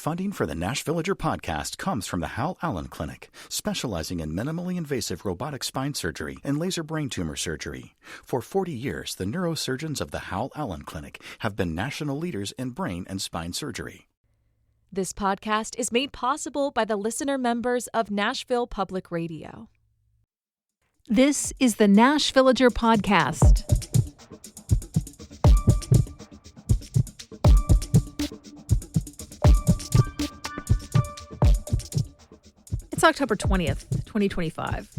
Funding for the Nash Villager podcast comes from the Hal Allen Clinic, specializing in minimally invasive robotic spine surgery and laser brain tumor surgery. For 40 years, the neurosurgeons of the Hal Allen Clinic have been national leaders in brain and spine surgery. This podcast is made possible by the listener members of Nashville Public Radio. This is the Nash Villager podcast. It's October 20th, 2025.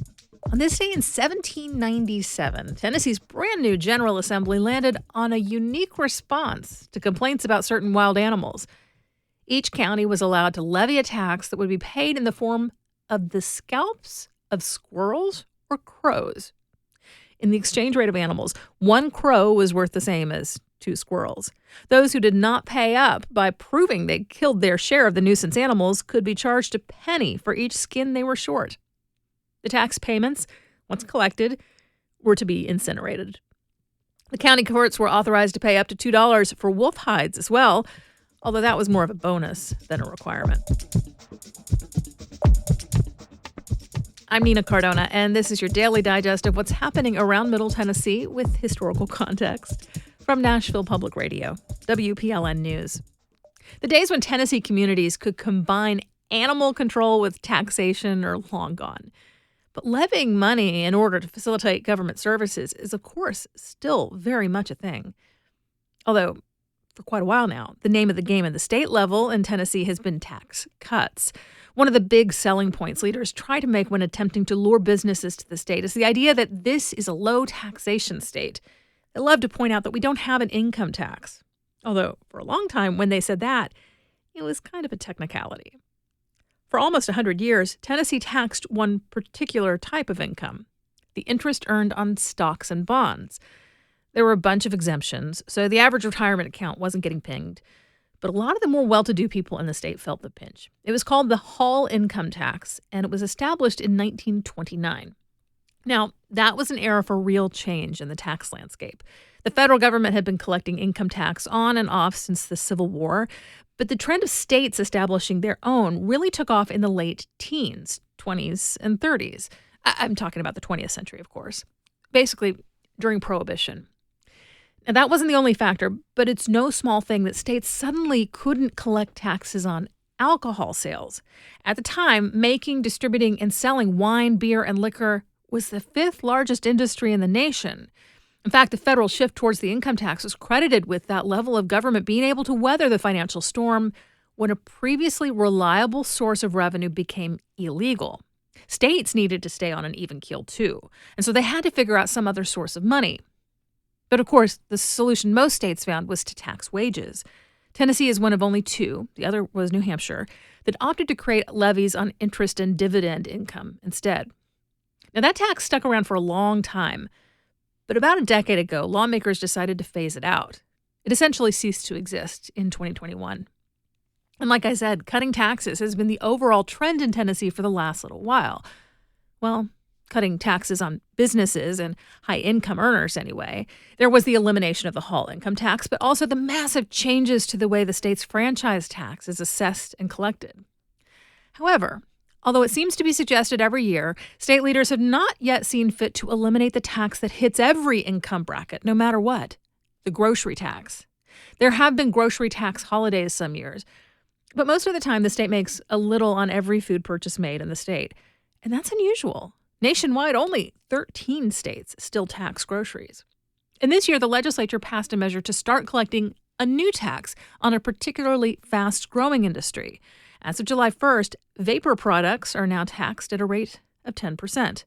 On this day in 1797, Tennessee's brand new General Assembly landed on a unique response to complaints about certain wild animals. Each county was allowed to levy a tax that would be paid in the form of the scalps of squirrels or crows. In the exchange rate of animals, one crow was worth the same as 2 squirrels. Those who did not pay up by proving they killed their share of the nuisance animals could be charged a penny for each skin they were short. The tax payments, once collected, were to be incinerated. The county courts were authorized to pay up to $2 for wolf hides as well, although that was more of a bonus than a requirement. I'm Nina Cardona, and this is your daily digest of what's happening around Middle Tennessee with historical context. From Nashville Public Radio, WPLN News. The days when Tennessee communities could combine animal control with taxation are long gone. But levying money in order to facilitate government services is, of course, still very much a thing. Although, for quite a while now, the name of the game at the state level in Tennessee has been tax cuts. One of the big selling points leaders try to make when attempting to lure businesses to the state is the idea that this is a low taxation state. They love to point out that we don't have an income tax. Although, for a long time, when they said that, it was kind of a technicality. For almost 100 years, Tennessee taxed one particular type of income, the interest earned on stocks and bonds. There were a bunch of exemptions, so the average retirement account wasn't getting pinged. But a lot of the more well-to-do people in the state felt the pinch. It was called the Hall Income Tax, and it was established in 1929. Now, that was an era for real change in the tax landscape. The federal government had been collecting income tax on and off since the Civil War, but the trend of states establishing their own really took off in the late teens, 20s, and 30s. I'm talking about the 20th century, of course. Basically, during Prohibition. Now, that wasn't the only factor, but it's no small thing that states suddenly couldn't collect taxes on alcohol sales. At the time, making, distributing, and selling wine, beer, and liquor was the 5th largest industry in the nation. In fact, the federal shift towards the income tax was credited with that level of government being able to weather the financial storm when a previously reliable source of revenue became illegal. States needed to stay on an even keel, too, and so they had to figure out some other source of money. But of course, the solution most states found was to tax wages. Tennessee is one of only 2, the other was New Hampshire, that opted to create levies on interest and dividend income instead. Now, that tax stuck around for a long time, but about a decade ago, lawmakers decided to phase it out. It essentially ceased to exist in 2021. And like I said, cutting taxes has been the overall trend in Tennessee for the last little while. Well, cutting taxes on businesses and high-income earners anyway. There was the elimination of the Hall income tax, but also the massive changes to the way the state's franchise tax is assessed and collected. However, although it seems to be suggested every year, state leaders have not yet seen fit to eliminate the tax that hits every income bracket, no matter what, the grocery tax. There have been grocery tax holidays some years, but most of the time the state makes a little on every food purchase made in the state, and that's unusual. Nationwide, only 13 states still tax groceries. And this year, the legislature passed a measure to start collecting a new tax on a particularly fast-growing industry. As of July 1st, vapor products are now taxed at a rate of 10%.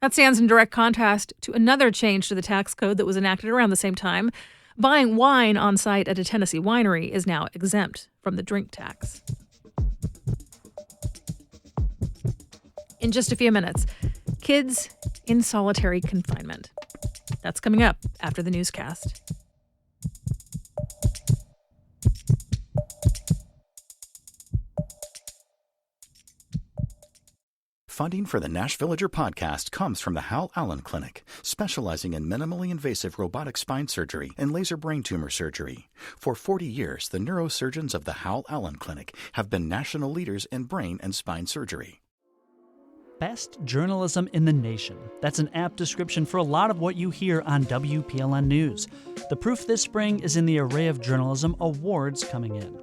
That stands in direct contrast to another change to the tax code that was enacted around the same time. Buying wine on site at a Tennessee winery is now exempt from the drink tax. In just a few minutes, kids in solitary confinement. That's coming up after the newscast. Funding for the Nash Villager podcast comes from the Hal Allen Clinic, specializing in minimally invasive robotic spine surgery and laser brain tumor surgery. For 40 years, the neurosurgeons of the Hal Allen Clinic have been national leaders in brain and spine surgery. Best journalism in the nation. That's an apt description for a lot of what you hear on WPLN News. The proof this spring is in the array of journalism awards coming in.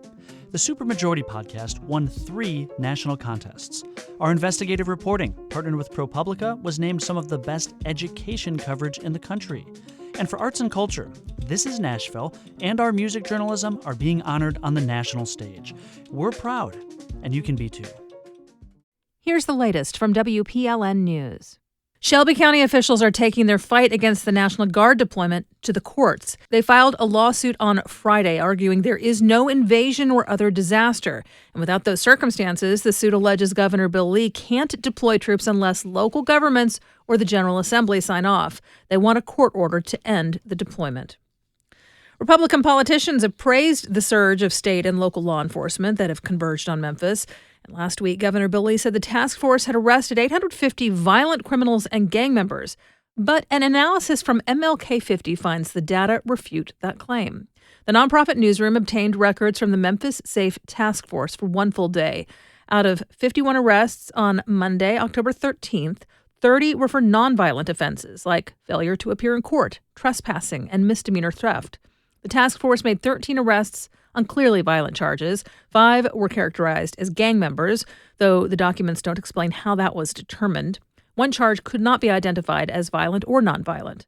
The Supermajority podcast won 3 national contests. Our investigative reporting, partnered with ProPublica, was named some of the best education coverage in the country. And for arts and culture, This Is Nashville and our music journalism are being honored on the national stage. We're proud, and you can be too. Here's the latest from WPLN News. Shelby County officials are taking their fight against the National Guard deployment to the courts. They filed a lawsuit on Friday arguing there is no invasion or other disaster. And without those circumstances, the suit alleges Governor Bill Lee can't deploy troops unless local governments or the General Assembly sign off. They want a court order to end the deployment. Republican politicians have praised the surge of state and local law enforcement that have converged on Memphis. And last week, Governor Bill Lee said the task force had arrested 850 violent criminals and gang members. But an analysis from MLK 50 finds the data refute that claim. The nonprofit newsroom obtained records from the Memphis Safe Task Force for one full day. Out of 51 arrests on Monday, October 13th, 30 were for nonviolent offenses like failure to appear in court, trespassing, and misdemeanor theft. The task force made 13 arrests on clearly violent charges. 5 were characterized as gang members, though the documents don't explain how that was determined. One charge could not be identified as violent or nonviolent.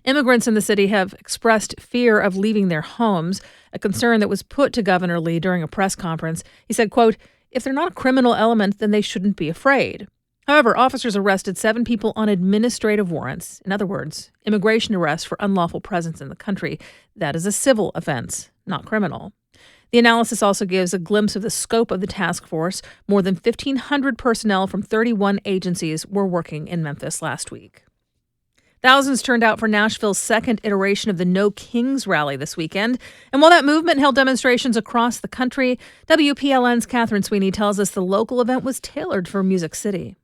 Immigrants in the city have expressed fear of leaving their homes, a concern that was put to Governor Lee during a press conference. He said, quote, "If they're not a criminal element, then they shouldn't be afraid." However, officers arrested 7 people on administrative warrants. In other words, immigration arrests for unlawful presence in the country. That is a civil offense, not criminal. The analysis also gives a glimpse of the scope of the task force. More than 1,500 personnel from 31 agencies were working in Memphis last week. Thousands turned out for Nashville's second iteration of the No Kings rally this weekend. And while that movement held demonstrations across the country, WPLN's Catherine Sweeney tells us the local event was tailored for Music City.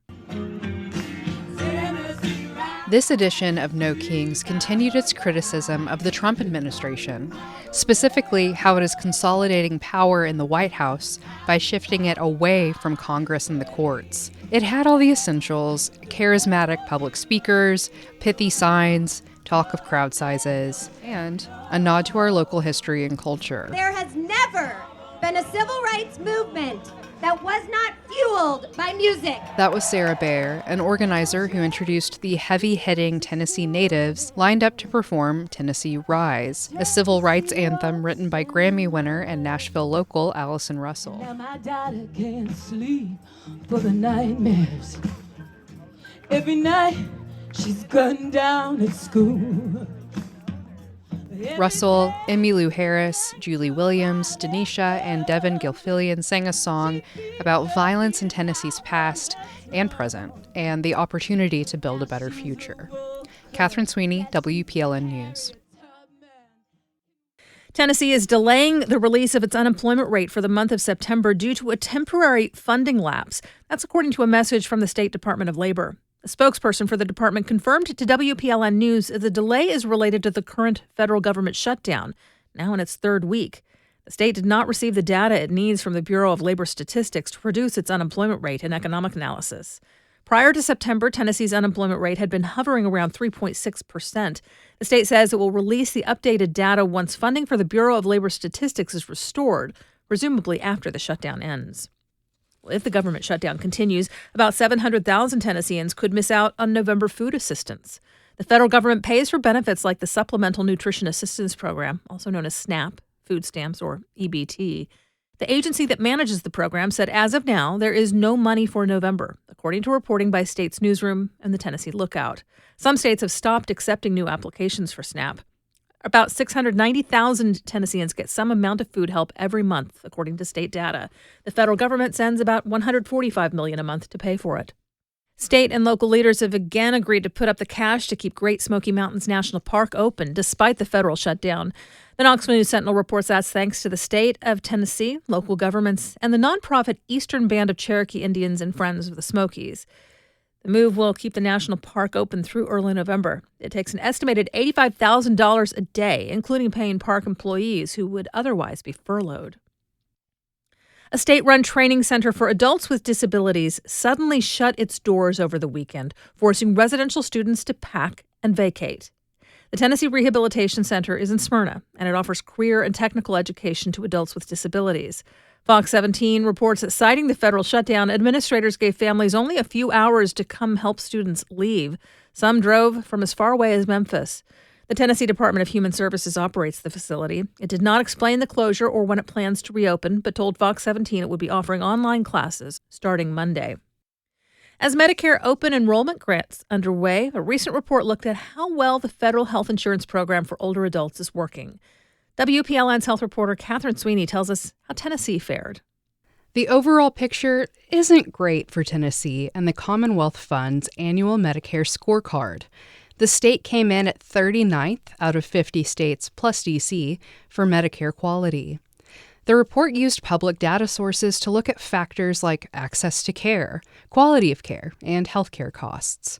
This edition of No Kings continued its criticism of the Trump administration, specifically how it is consolidating power in the White House by shifting it away from Congress and the courts. It had all the essentials: charismatic public speakers, pithy signs, talk of crowd sizes, and a nod to our local history and culture. There has never been a civil rights movement that was not fueled by music. That was Sarah Baer, an organizer who introduced the heavy-hitting Tennessee natives lined up to perform Tennessee Rise, a civil rights anthem written by Grammy winner and Nashville local Allison Russell. Now my daughter can't sleep for the nightmares. Every night she's gunned down at school. Russell, Emmylou Harris, Julie Williams, Denisha, and Devin Gilfillian sang a song about violence in Tennessee's past and present, and the opportunity to build a better future. Catherine Sweeney, WPLN News. Tennessee is delaying the release of its unemployment rate for the month of September due to a temporary funding lapse. That's according to a message from the State Department of Labor. A spokesperson for the department confirmed to WPLN News that the delay is related to the current federal government shutdown, now in its 3rd week. The state did not receive the data it needs from the Bureau of Labor Statistics to produce its unemployment rate and economic analysis. Prior to September, Tennessee's unemployment rate had been hovering around 3.6%. The state says it will release the updated data once funding for the Bureau of Labor Statistics is restored, presumably after the shutdown ends. Well, if the government shutdown continues, about 700,000 Tennesseans could miss out on November food assistance. The federal government pays for benefits like the Supplemental Nutrition Assistance Program, also known as SNAP, food stamps, or EBT. The agency that manages the program said as of now, there is no money for November, according to reporting by State's Newsroom and the Tennessee Lookout. Some states have stopped accepting new applications for SNAP. About 690,000 Tennesseans get some amount of food help every month, according to state data. The federal government sends about $145 million a month to pay for it. State and local leaders have again agreed to put up the cash to keep Great Smoky Mountains National Park open, despite the federal shutdown. The Knoxville News Sentinel reports that's thanks to the state of Tennessee, local governments, and the nonprofit Eastern Band of Cherokee Indians and Friends of the Smokies. The move will keep the national park open through early November. It takes an estimated $85,000 a day, including paying park employees who would otherwise be furloughed. A state-run training center for adults with disabilities suddenly shut its doors over the weekend, forcing residential students to pack and vacate. The Tennessee Rehabilitation Center is in Smyrna, and it offers career and technical education to adults with disabilities. Fox 17 reports that citing the federal shutdown, administrators gave families only a few hours to come help students leave. Some drove from as far away as Memphis. The Tennessee Department of Human Services operates the facility. It did not explain the closure or when it plans to reopen, but told Fox 17 it would be offering online classes starting Monday. As Medicare open enrollment grants underway, a recent report looked at how well the federal health insurance program for older adults is working. WPLN's health reporter Catherine Sweeney tells us how Tennessee fared. The overall picture isn't great for Tennessee and the Commonwealth Fund's annual Medicare scorecard. The state came in at 39th out of 50 states plus D.C. for Medicare quality. The report used public data sources to look at factors like access to care, quality of care, and healthcare costs.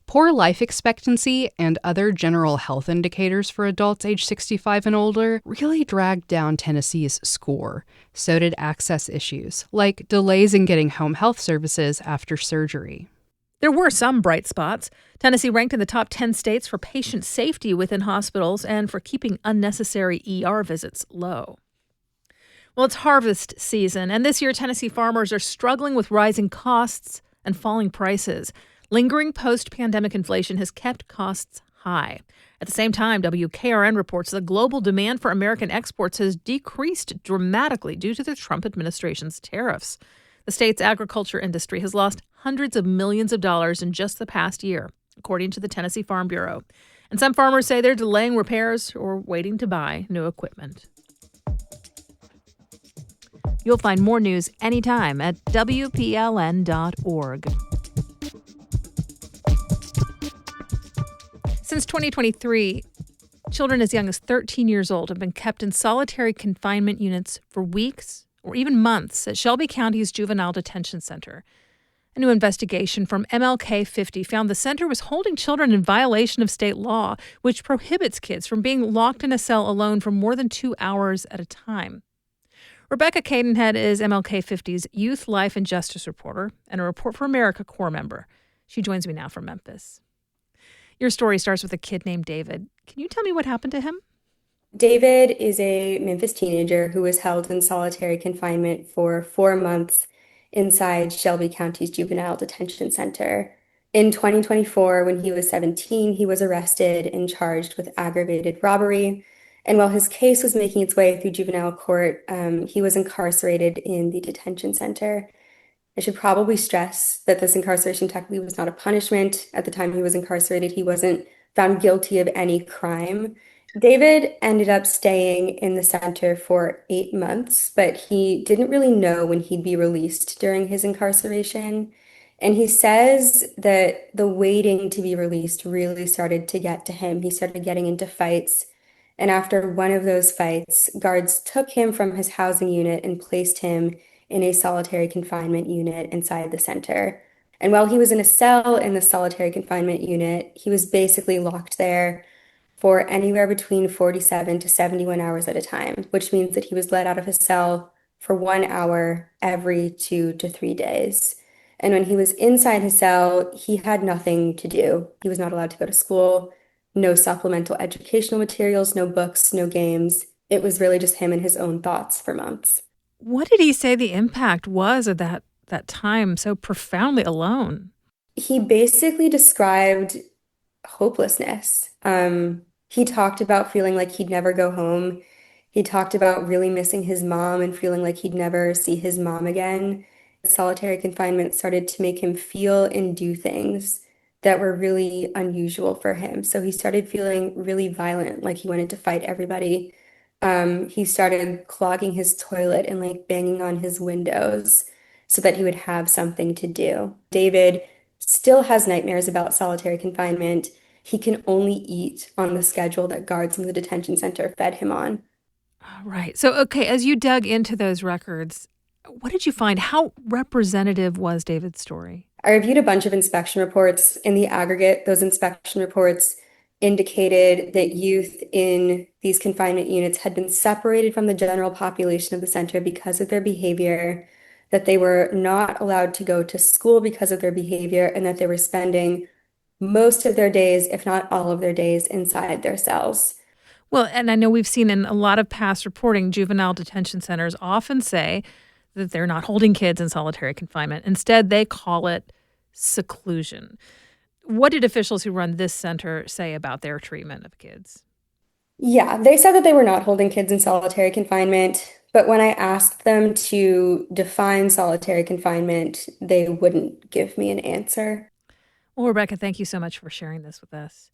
Poor life expectancy and other general health indicators for adults age 65 and older really dragged down Tennessee's score. So did access issues, like delays in getting home health services after surgery. There were some bright spots. Tennessee ranked in the top 10 states for patient safety within hospitals and for keeping unnecessary ER visits low. Well, it's harvest season, and this year Tennessee farmers are struggling with rising costs and falling prices. Lingering post-pandemic inflation has kept costs high. At the same time, WKRN reports that global demand for American exports has decreased dramatically due to the Trump administration's tariffs. The state's agriculture industry has lost hundreds of millions of dollars in just the past year, according to the Tennessee Farm Bureau. And some farmers say they're delaying repairs or waiting to buy new equipment. You'll find more news anytime at WPLN.org. Since 2023, children as young as 13 years old have been kept in solitary confinement units for weeks or even months at Shelby County's Juvenile Detention Center. A new investigation from MLK 50 found the center was holding children in violation of state law, which prohibits kids from being locked in a cell alone for more than 2 hours at a time. Rebecca Cadenhead is MLK 50's Youth, Life, and Justice reporter and a Report for America Corps member. She joins me now from Memphis. Your story starts with a kid named David. Can you tell me what happened to him? David is a Memphis teenager who was held in solitary confinement for 4 months inside Shelby County's Juvenile Detention Center. In 2024, when he was 17, he was arrested and charged with aggravated robbery. And while his case was making its way through juvenile court, he was incarcerated in the detention center. I should probably stress that this incarceration technically was not a punishment. At the time he was incarcerated, he wasn't found guilty of any crime. David ended up staying in the center for 8 months, but he didn't really know when he'd be released during his incarceration. And he says that the waiting to be released really started to get to him. He started getting into fights. And after one of those fights, guards took him from his housing unit and placed him in a solitary confinement unit inside the center. And while he was in a cell in the solitary confinement unit, he was basically locked there for anywhere between 47 to 71 hours at a time, which means that he was let out of his cell for 1 hour every 2 to 3 days. And when he was inside his cell, he had nothing to do. He was not allowed to go to school, no supplemental educational materials, no books, no games. It was really just him and his own thoughts for months. What did he say the impact was of that time so profoundly alone? He basically described hopelessness. He talked about feeling like he'd never go home. He talked about really missing his mom and feeling like he'd never see his mom again. Solitary confinement started to make him feel and do things that were really unusual for him. So he started feeling really violent, like he wanted to fight everybody. He started clogging his toilet and like banging on his windows so that he would have something to do. David still has nightmares about solitary confinement. He can only eat on the schedule that guards in the detention center fed him on. Right. So, okay, as you dug into those records, What did you find? How representative was David's story? I reviewed a bunch of inspection reports. In the aggregate, those inspection reports indicated that youth in these confinement units had been separated from the general population of the center because of their behavior, that they were not allowed to go to school because of their behavior, and that they were spending most of their days, if not all of their days, inside their cells. Well, and I know we've seen in a lot of past reporting, juvenile detention centers often say that they're not holding kids in solitary confinement. Instead, they call it seclusion. What did officials who run this center say about their treatment of kids? Yeah, they said that they were not holding kids in solitary confinement, but when I asked them to define solitary confinement, they wouldn't give me an answer. Well, Rebecca, thank you so much for sharing this with us.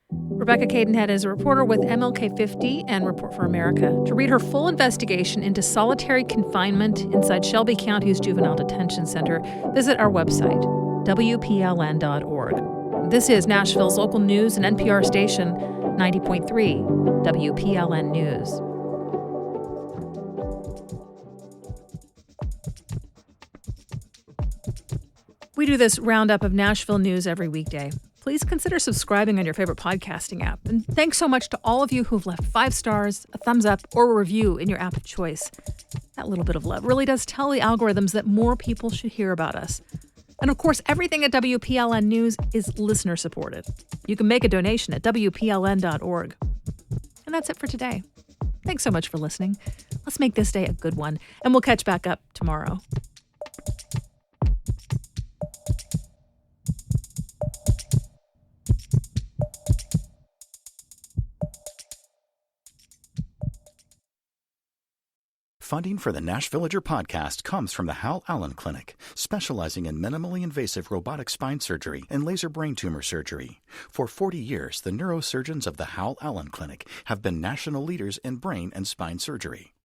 Rebecca Cadenhead is a reporter with MLK 50 and Report for America. To read her full investigation into solitary confinement inside Shelby County's Juvenile Detention Center, visit our website, WPLN.org. This is Nashville's local news and NPR station, 90.3 WPLN News. We do this roundup of Nashville news every weekday. Please consider subscribing on your favorite podcasting app. And thanks so much to all of you who've left 5 stars, a thumbs up, or a review in your app of choice. That little bit of love really does tell the algorithms that more people should hear about us. And of course, everything at WPLN News is listener supported. You can make a donation at WPLN.org. And that's it for today. Thanks so much for listening. Let's make this day a good one, and we'll catch back up tomorrow. Funding for the Nash Villager podcast comes from the Hal Allen Clinic, specializing in minimally invasive robotic spine surgery and laser brain tumor surgery. For 40 years, the neurosurgeons of the Hal Allen Clinic have been national leaders in brain and spine surgery.